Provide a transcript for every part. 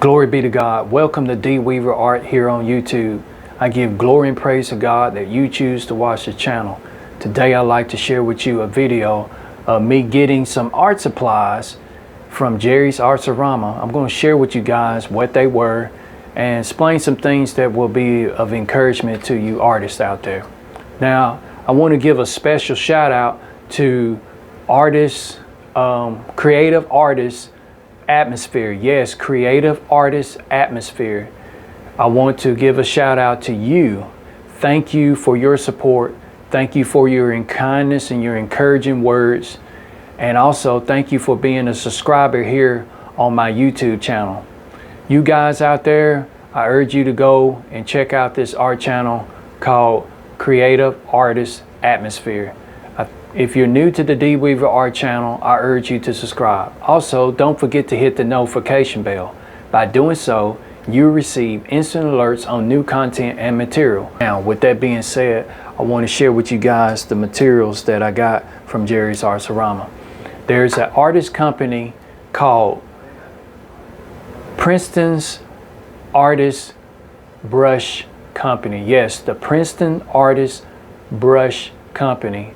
Glory be to God. Welcome to Dee Weaver Art here on YouTube. I give glory and praise to God that you choose to watch the channel. Today I'd like to share with you a video of me getting some art supplies from Jerry's Artarama. I'm going to share with you guys what they were and explain some things that will be of encouragement to you artists out there. Now, I want to give a special shout out to artists, Creative Artist Atmosphere. Yes, Creative Artist Atmosphere. I want to give a shout out to you. Thank you for your support. Thank you for your kindness and your encouraging words. And also thank you for being a subscriber here on my YouTube channel. You guys out there, I urge you to go and check out this art channel called Creative Artist Atmosphere. If you're new to the Dee Weaver Art channel, I urge you to subscribe. Also, don't forget to hit the notification bell. By doing so, you receive instant alerts on new content and material. Now, with that being said, I want to share with you guys the materials that I got from Jerry's Artarama. There's an artist company called Princeton's Artist Brush Company. Yes, the Princeton Artist Brush Company.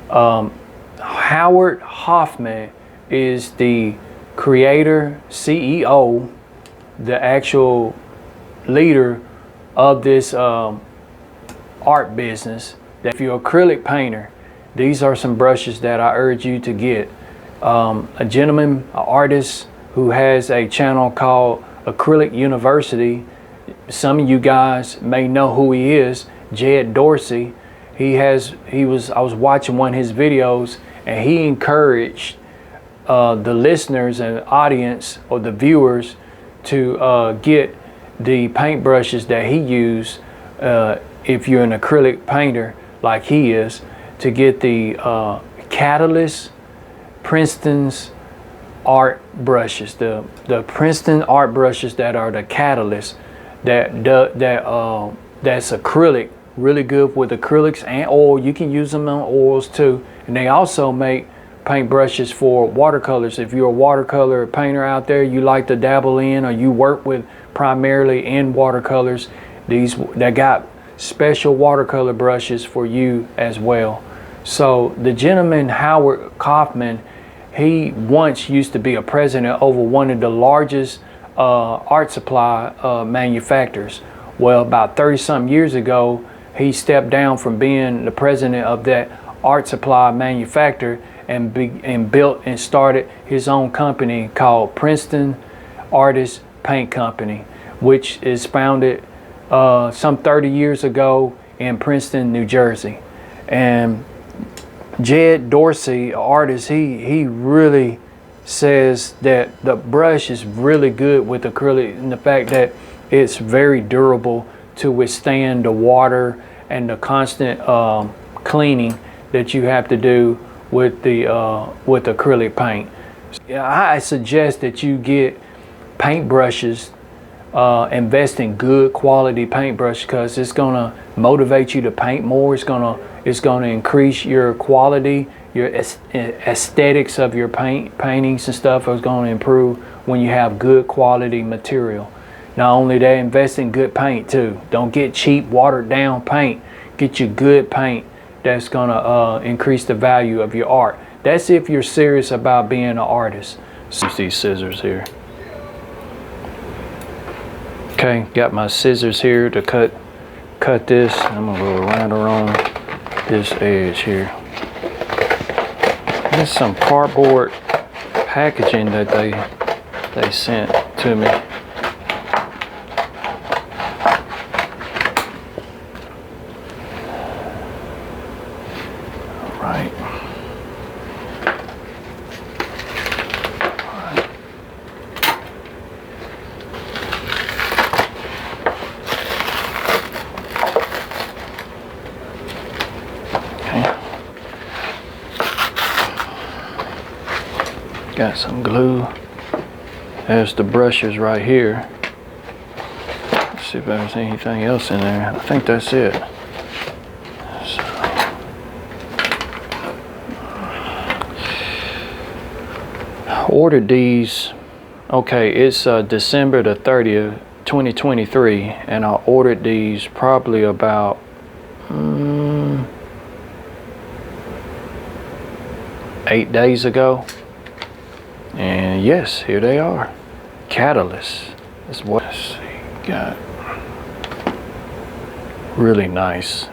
Howard Hoffman is the creator, CEO, the actual leader of this art business. If you're an acrylic painter, these are some brushes that I urge you to get. A gentleman, an artist who has a channel called Acrylic University. Some of you guys may know who he is, Dorsey. I was watching one of his videos, and he encouraged the listeners and audience or the viewers to get the paint brushes that he used. If you're an acrylic painter like he is, to get the Catalyst Princeton's art brushes, the Princeton art brushes that are the Catalyst, that's acrylic. Really good with acrylics and oil. You can use them on oils too. And they also make paint brushes for watercolors. If you're a watercolor painter out there, you like to dabble in, or you work with primarily in watercolors, they got special watercolor brushes for you as well. So the gentleman Howard Hoffman, he once used to be a president over one of the largest art supply manufacturers. Well, about 30-something years ago, he stepped down from being the president of that art supply manufacturer and built and started his own company called Princeton Artist Paint Company, which is founded some 30 years ago in Princeton, New Jersey. And Dorsey, an artist, he really says that the brush is really good with acrylic, and the fact that it's very durable to withstand the water and the constant cleaning that you have to do with the acrylic paint. I suggest that you get paint brushes, invest in good quality paintbrush, because it's gonna motivate you to paint more. It's gonna increase your quality, your aesthetics of your paintings and stuff is gonna improve when you have good quality material. Not only that, invest in good paint too. Don't get cheap, watered down paint. Get you good paint that's gonna increase the value of your art. That's if you're serious about being an artist. Use these scissors here. Okay, got my scissors here to cut this. I'm gonna go right around this edge here. There's some cardboard packaging that they sent to me. Right. Okay. Got some glue. There's the brushes right here. Let's see if there's anything else in there. I think that's it. Ordered these Okay, it's December the 30th, 2023, and I ordered these probably about 8 days ago. And yes, here they are. Catalyst. That's what I see. Got really nice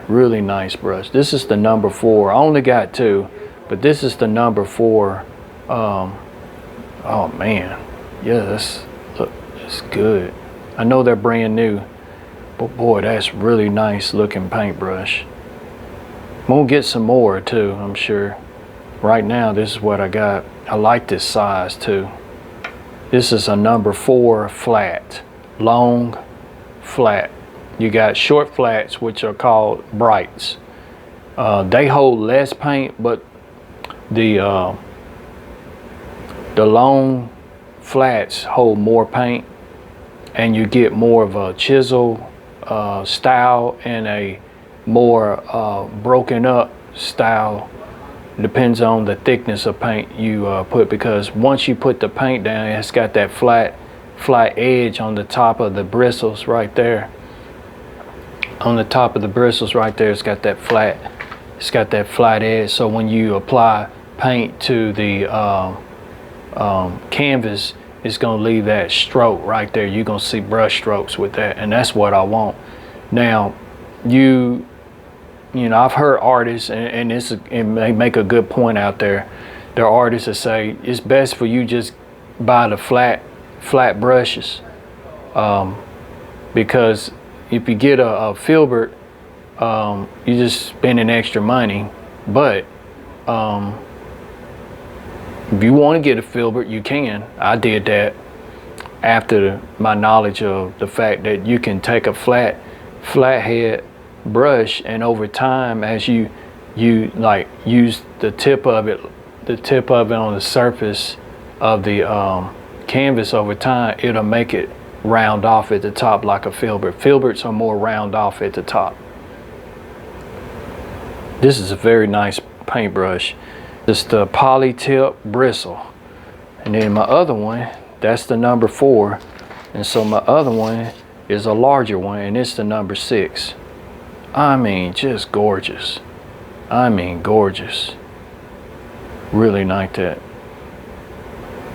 brush. This is the number 4. I only got 2, but this is the number 4. Oh man, yeah, look, it's good. I know they're brand new, but boy, that's really nice looking paintbrush. I'm gonna get some more too, I'm sure. Right now, this is what I got. I like this size too. This is a number 4 flat, long flat. You got short flats, which are called brights. They hold less paint, but the long flats hold more paint, and you get more of a chisel style and a more broken up style. Depends on the thickness of paint you put, because once you put the paint down, it's got that flat edge on the top of the bristles right there. On the top of the bristles right there, it's got that flat edge. So when you apply paint to the canvas, it's gonna leave that stroke right there. You're gonna see brush strokes with that, and that's what I want. Now, you know, I've heard artists, and they make a good point out there. There are artists that say it's best for you just buy the flat brushes, because if you get a filbert, you're just spending extra money. But if you want to get a filbert, you can. I did that after my knowledge of the fact that you can take a flat head brush, and over time, as you like use the tip of it on the surface of the canvas, over time it'll make it round off at the top like a filbert. Filberts are more round off at the top. This is a very nice paintbrush. It's the poly tip bristle, and then my other one, that's the number 4, and so my other one is a larger one, and it's the number 6. I mean, just gorgeous. I mean, gorgeous. Really like that.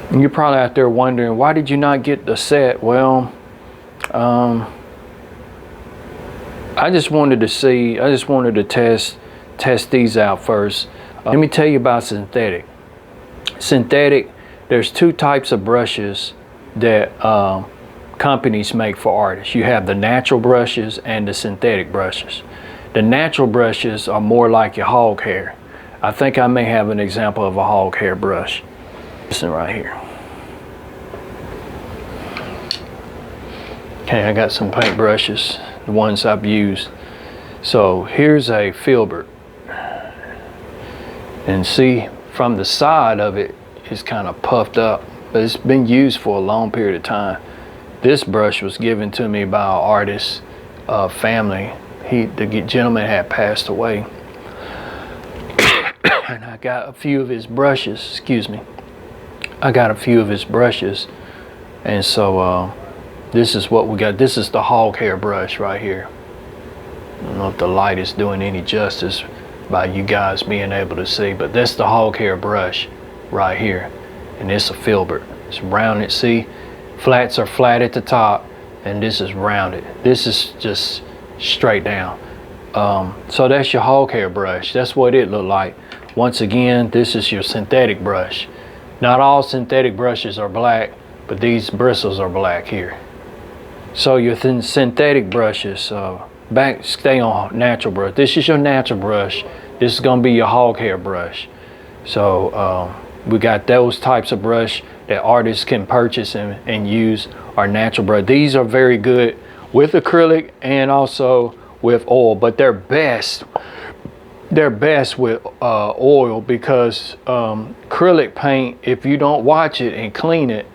And you're probably out there wondering, why did you not get the set? Well, I just wanted to test these out first. Let me tell you about synthetic. Synthetic, there's 2 types of brushes that companies make for artists. You have the natural brushes and the synthetic brushes. The natural brushes are more like your hog hair. I think I may have an example of a hog hair brush. Listen right here. Okay, I got some paint brushes, the ones I've used. So here's a filbert. And see, from the side of it, it's kind of puffed up, but it's been used for a long period of time. This brush was given to me by an artist family. The gentleman had passed away. And I got a few of his brushes, excuse me. I got a few of his brushes. And so this is what we got. This is the hog hair brush right here. I don't know if the light is doing any justice by you guys being able to see, but that's the hog hair brush right here. And it's a filbert. It's rounded, see? Flats are flat at the top, and this is rounded. This is just straight down. So that's your hog hair brush. That's what it looked like. Once again, this is your synthetic brush. Not all synthetic brushes are black, but these bristles are black here. So your synthetic brushes, stay on natural brush. This is your natural brush. This is gonna be your hog hair brush. So we got those types of brush that artists can purchase and use, our natural brush. These are very good with acrylic and also with oil, but they're best with oil, because acrylic paint, if you don't watch it and clean it,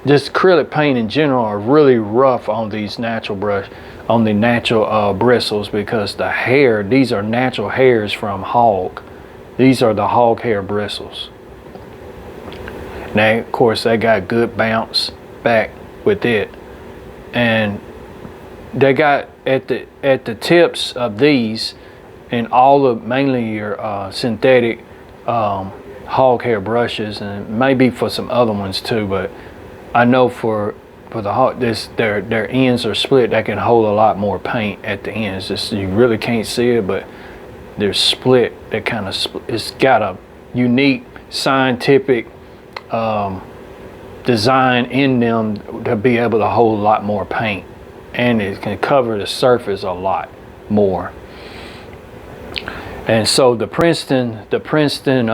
just acrylic paint in general are really rough on these natural bristles, because the hair, these are natural hairs from hog. These are the hog hair bristles. Now, of course, they got good bounce back with it, and they got at the tips of these, and all of mainly your synthetic hog hair brushes, and maybe for some other ones too. But I know for the hog, their ends are split. That can hold a lot more paint at the ends. Just, you really can't see it, but they're split. That kind of it's got a unique scientific design in them to be able to hold a lot more paint, and it can cover the surface a lot more. And so the Princeton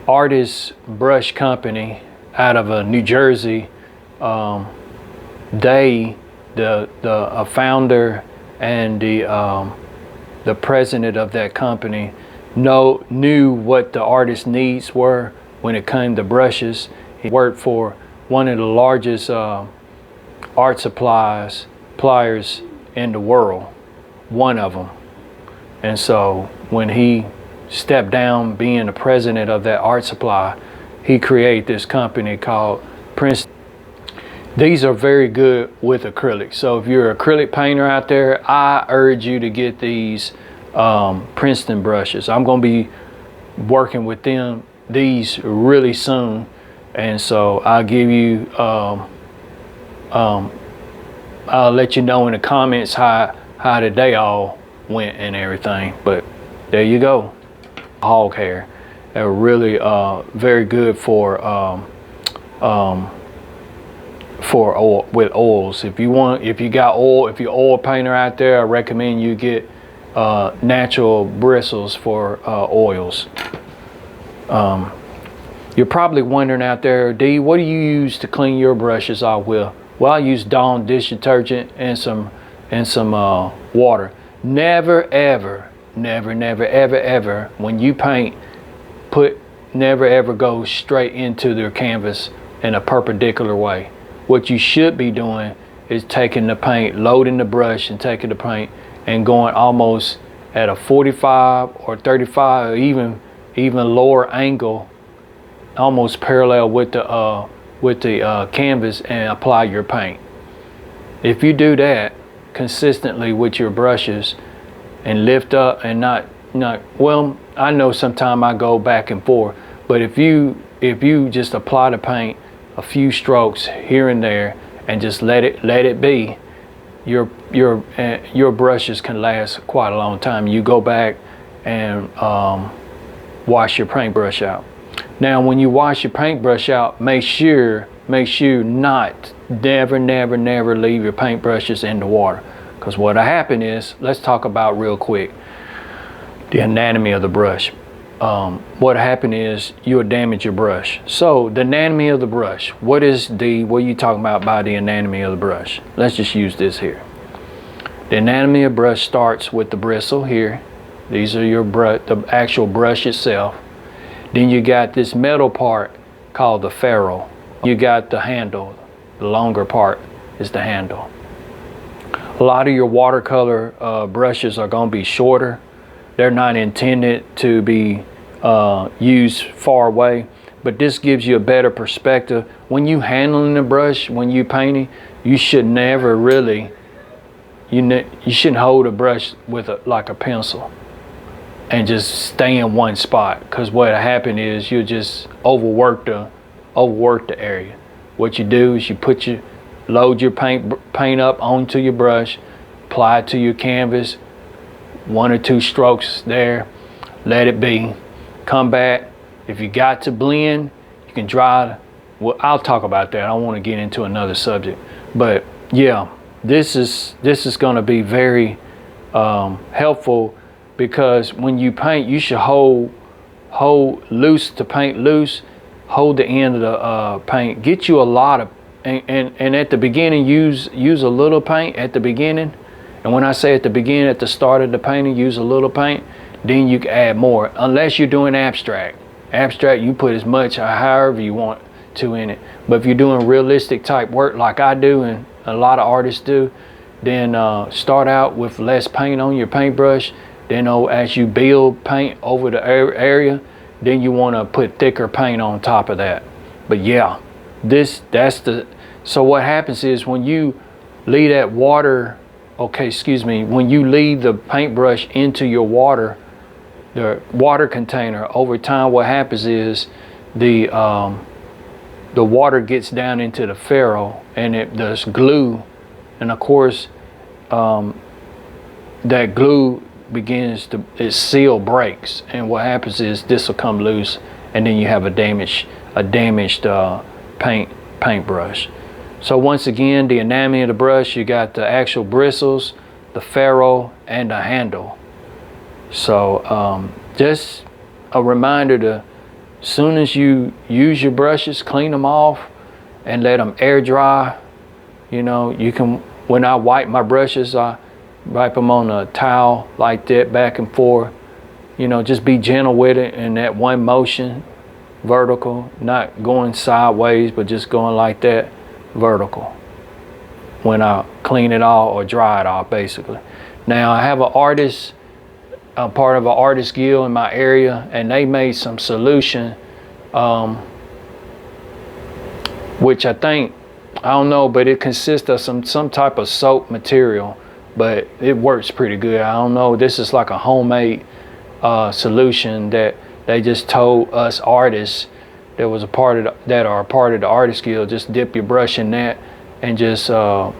Artist Brush Company out of New Jersey, they, the founder and the president of that company knew what the artist's needs were when it came to brushes. He worked for one of the largest art suppliers in the world, one of them. And so when he stepped down being the president of that art supply, he created this company called Princeton. These are very good with acrylic. So if you're an acrylic painter out there, I urge you to get these Princeton brushes. I'm going to be working with these really soon, and so I'll give you I'll let you know in the comments how the day all went and everything. But there you go, hog hair. They're really very good for oil, with oils. If you got oil, if you're an oil painter out there, I recommend you get natural bristles for oils. You're probably wondering out there, Dee, what do you use to clean your brushes off with? Well, I use Dawn dish detergent and some water. Never ever when you paint, never ever go straight into their canvas in a perpendicular way. What you should be doing is taking the paint, loading the brush and taking the paint and going almost at a 45 or 35 or even lower angle, almost parallel with the canvas, and apply your paint. If you do that consistently with your brushes and lift up and not well, I know sometimes I go back and forth, but if you just apply the paint a few strokes here and there and just let it be, your brushes can last quite a long time. You go back and wash your paintbrush out. Now when you wash your paintbrush out, make sure never leave your paintbrushes in the water, because what'll happen is, let's talk about real quick the anatomy of the brush. What happened is you'll damage your brush. So the anatomy of the brush, what are you talking about by the anatomy of the brush? Let's just use this here. The anatomy of brush starts with the bristle here. These are your the actual brush itself. Then you got this metal part called the ferrule. You got the handle. The longer part is the handle. A lot of your watercolor brushes are going to be shorter. They're not intended to be used far away, but this gives you a better perspective. When you handling the brush, when you painting, you should never really, you shouldn't hold a brush with like a pencil and just stay in one spot, because what happen is you'll just overwork the area. What you do is you load your paint up onto your brush, apply it to your canvas, 1 or 2 strokes there, let it be, come back. If you got to blend, you can dry. Well, I'll talk about that. I don't want to get into another subject, but yeah, this is going to be very helpful, because when you paint, you should hold loose to paint loose, hold the end of the paint, get you a lot of, and at the beginning use a little paint at the beginning. And when I say at the beginning, at the start of the painting, use a little paint, then you can add more, unless you're doing abstract. Abstract, you put as much or however you want to in it. But if you're doing realistic type work like I do and a lot of artists do, then start out with less paint on your paintbrush. Then as you build paint over the area, then you want to put thicker paint on top of that. But yeah, so what happens is when you leave that water, when you leave the paintbrush into your water, the water container, over time what happens is the water gets down into the ferrule, and there's glue, and of course that glue its seal breaks, and what happens is this will come loose, and then you have a damaged paintbrush. So once again, the anatomy of the brush, you got the actual bristles, the ferrule, and the handle. So just a reminder to, soon as you use your brushes, clean them off and let them air dry. You know, you can, when I wipe my brushes, I wipe them on a towel like that, back and forth. You know, just be gentle with it in that one motion, vertical, not going sideways, but just going like that, vertical, when I clean it all or dry it off, basically. Now I have a part of an artist guild in my area, and they made some solution, which I think, I don't know, but it consists of some type of soap material, but it works pretty good. I don't know, this is like a homemade solution that they just told us artists that are a part of the artist guild, just dip your brush in that and just let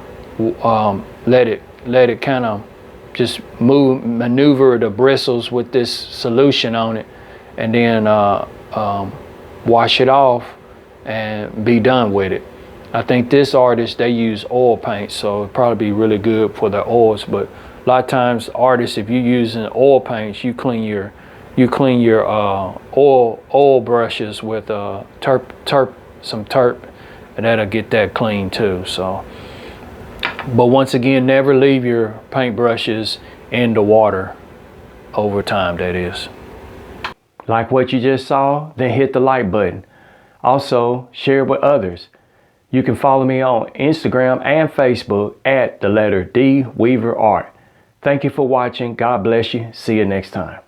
it kind of just maneuver the bristles with this solution on it, and then wash it off and be done with it. I think this artist, they use oil paint, so it'd probably be really good for the oils. But a lot of times artists, if you're using oil paints, you clean your oil brushes with some turp, and that'll get that clean too. So, but once again, never leave your paintbrushes in the water over time, that is. Like what you just saw, then hit the like button. Also, share it with others. You can follow me on Instagram and Facebook at the letter Dee Weaver Art. Thank you for watching. God bless you. See you next time.